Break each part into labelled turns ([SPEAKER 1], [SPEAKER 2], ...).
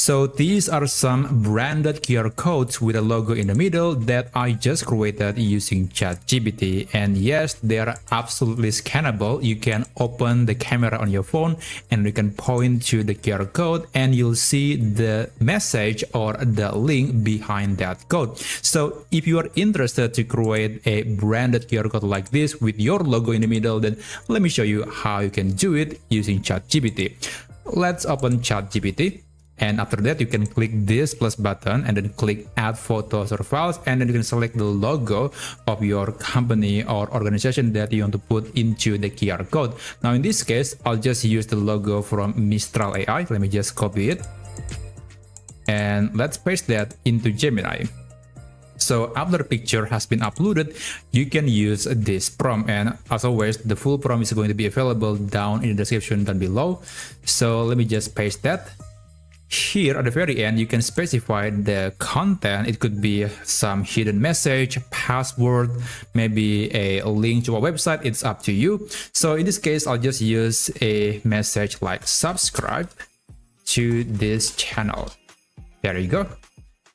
[SPEAKER 1] So these are some branded QR codes with a logo in the middle that I just created using ChatGPT. And yes, they are absolutely scannable. You can open the camera on your phone and you can point to the QR code and you'll see the message or the link behind that code. So if you are interested to create a branded QR code like this with your logo in the middle, then let me show you how you can do it using ChatGPT. Let's open ChatGPT. And after that, you can click this plus button and then click add photos or files, and then you can select the logo of your company or organization that you want to put into the QR code. Now in this case, I'll just use the logo from Mistral AI. Let me just copy it and let's paste that into Gemini. So after the picture has been uploaded, you can use this prompt, and as always, the full prompt is going to be available down in the description down below. So let me just paste that. Here at the very end, you can specify the content. It could be some hidden message, password, maybe a link to a website. It's up to you. So in this case, I'll just use a message like subscribe to this channel. There you go.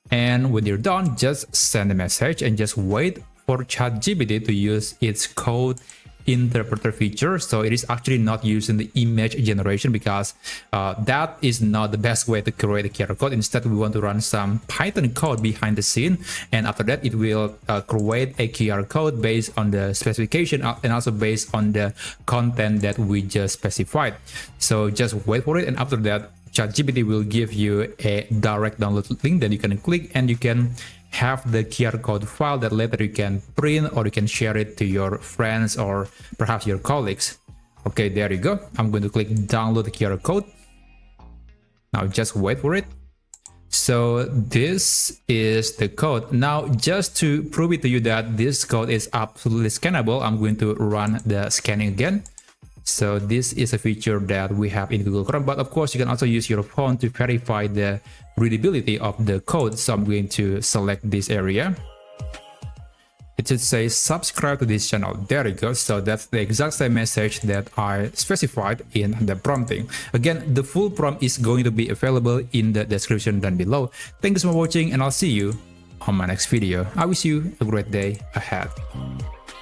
[SPEAKER 1] And when you're done, just send a message and just wait for ChatGPT to use its code interpreter feature. So it is actually not using the image generation because that is not the best way to create a QR code. Instead, we want to run some Python code behind the scene, and after that it will create a QR code based on the specification and also based on the content that we just specified. So just wait for it, and after that ChatGPT will give you a direct download link that you can click, and you can have the QR code file that later you can print or you can share it to your friends or perhaps your colleagues. Okay, there you go. I'm going to click download the QR code. Now just wait for it. So this is the code. Now just to prove it to you that this code is absolutely scannable, I'm going to run the scanning again. So this is a feature that we have in Google Chrome, but of course you can also use your phone to verify the readability of the code. So I'm going to select this area. It should say subscribe to this channel. There you go. So that's the exact same message that I specified in the prompting. Again, the full prompt is going to be available in the description down below. Thanks for watching, and I'll see you on my next video. I wish you a great day ahead.